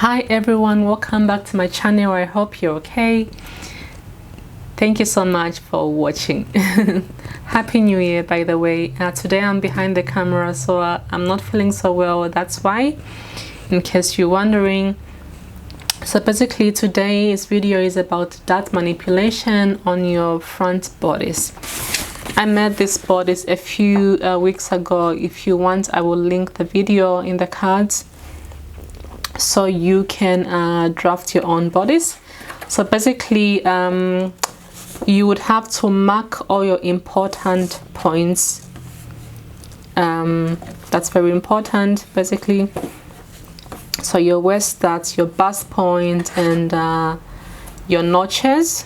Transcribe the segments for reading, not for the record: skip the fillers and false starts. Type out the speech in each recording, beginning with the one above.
Hi everyone, welcome back to my channel. I hope you're okay. Thank you so much for watching. Happy New Year, by the way. Today I'm behind the camera, so I'm not feeling so well. That's why, in case you're wondering. So basically today's video is about dart manipulation on your front bodice. I made this bodice a few weeks ago. If you want, I will link the video in the cards so you can draft your own bodice. So basically you would have to mark all your important points. That's very important, basically. So your waist dart, your bust point, and your notches.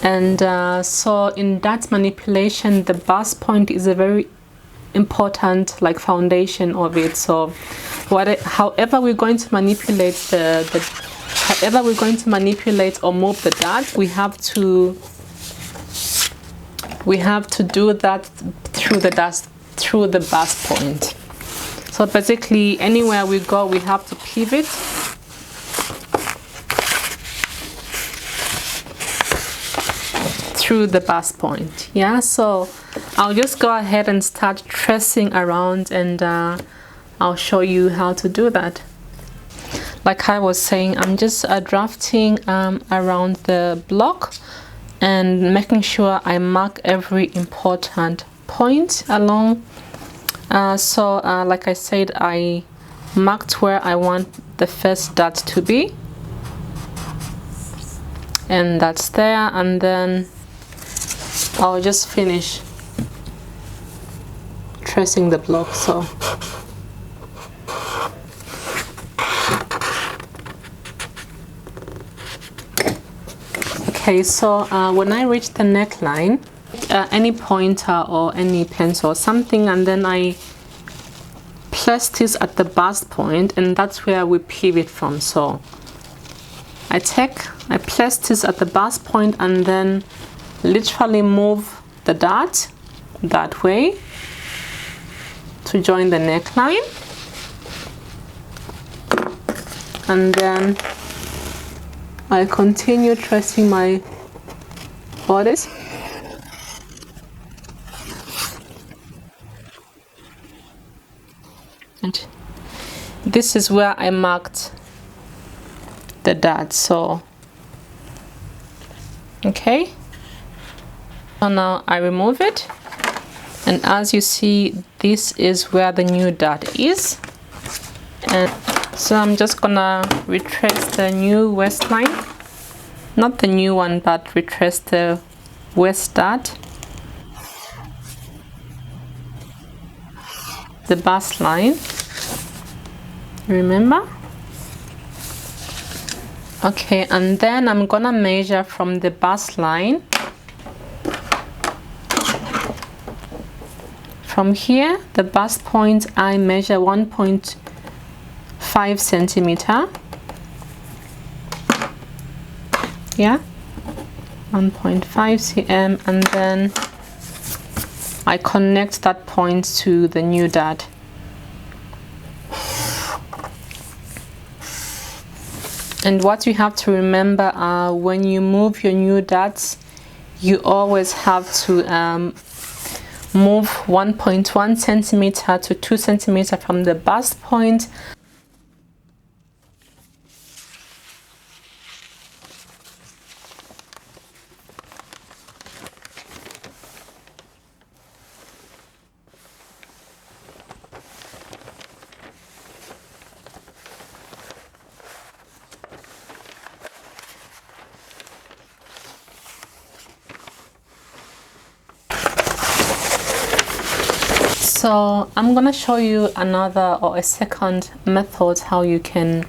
And so in dart manipulation, the bust point is a very important foundation of it. So however we're going to manipulate however we're going to manipulate or move the dart, we have to do that through the bust point. So basically anywhere we go, we have to pivot through the bust point. Yeah, so I'll just go ahead and start tracing around, and I'll show you how to do that. Like I was saying, I'm just drafting around the block and making sure I mark every important point along. Like I said, I marked where I want the first dart to be, and that's there, and then I'll just finish tracing the block. So okay, so when I reach the neckline, any pointer or any pencil or something, and then I place this at the bust point, and that's where we pivot from. So I place this at the bust point and then literally move the dart that way to join the neckline, and then I continue tracing my bodice. And this is where I marked the dart. So okay, so now I remove it, and as you see, this is where the new dart is. And so I'm just gonna retrace the new waistline, not the new one, but retrace the waist dart, the bust line, remember? Okay, and then I'm gonna measure from the bust line. From here, the bust point, I measure 1.5 centimeter. Yeah, 1.5 cm, and then I connect that point to the new dart. And what you have to remember, when you move your new darts, you always have to move 1.1 centimeter to 2 centimeter from the bust point. So I'm gonna show you another or a second method how you can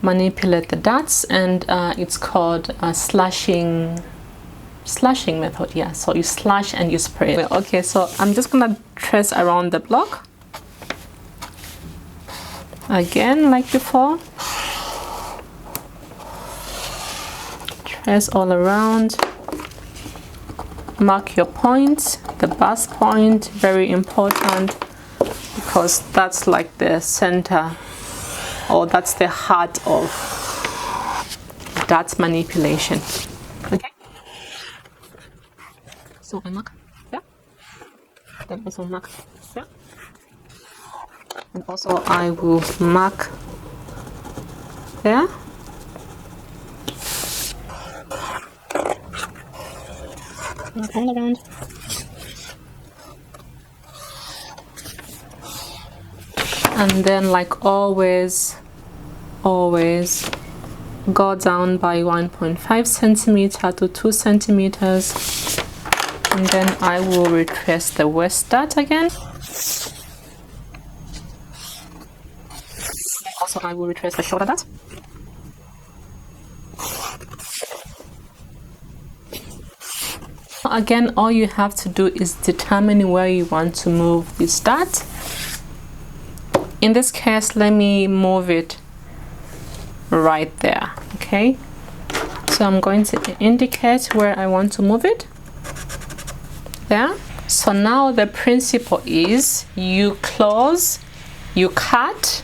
manipulate the darts, and it's called a slashing method. Yeah, so you slash and you spray. Well, okay, so I'm just gonna trace around the block again like before. Trace all around. Mark your points. The bust point, very important, because that's like the center or that's the heart of that manipulation. Okay, so I mark there, then also mark there, and also I will mark there. Mark all around. And then, like always go down by 1.5 centimeter to 2 centimeters, and then I will retrace the waist dart again. Also, I will retrace the shoulder dart. Again, all you have to do is determine where you want to move this dart. In this case, let me move it right there. Okay, so I'm going to indicate where I want to move it there. So now the principle is you close, you cut,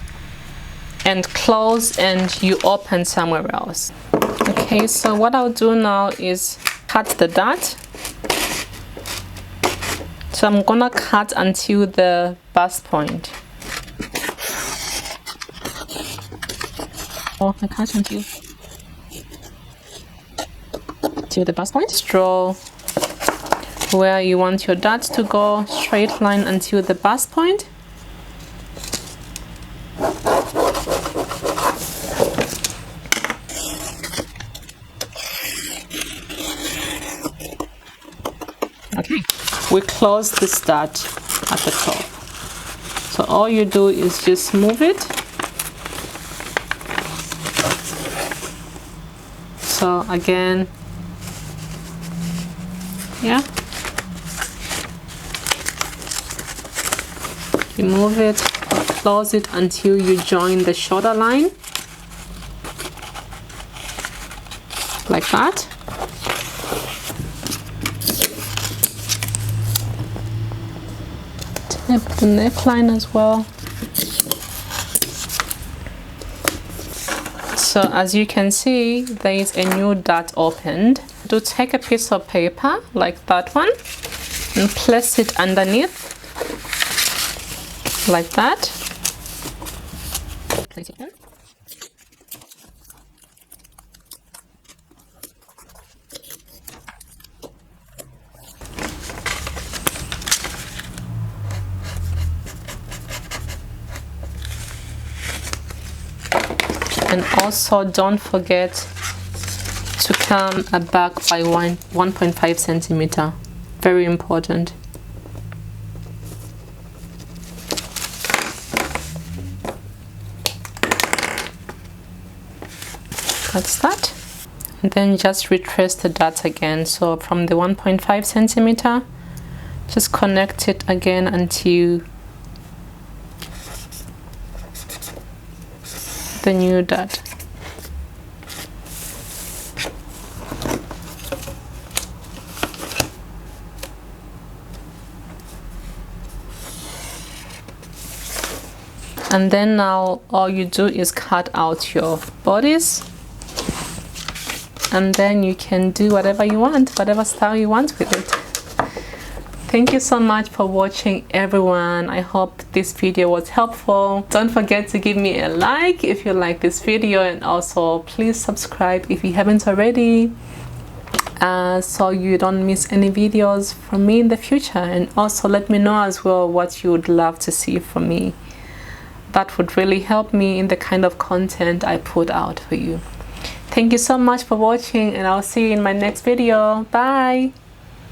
and close, and you open somewhere else. Okay, so what I'll do now is cut the dart. So I'm gonna cut until the bust point. I cut until the bust point. Draw where you want your dart to go, straight line until the bust point. Okay, we close this dart at the top. So all you do is just move it. So again, yeah, you move it, close it until you join the shoulder line, like that. Tap the neckline as well. So as you can see, there is a new dart opened. Do take a piece of paper like that one and place it underneath like that. Place it in. And also don't forget to come back by 1.5 centimeter. Very important. That's that. And then just retrace the dart again. So from the 1.5 centimeter, just connect it again until the new dart. And then now all you do is cut out your bodice, and then you can do whatever you want, whatever style you want with it. Thank you so much for watching, everyone. I hope this video was helpful. Don't forget to give me a like if you like this video, and also please subscribe if you haven't already, so you don't miss any videos from me in the future. And also let me know as well what you would love to see from me. That would really help me in the kind of content I put out for you. Thank you so much for watching, and I'll see you in my next video. Bye.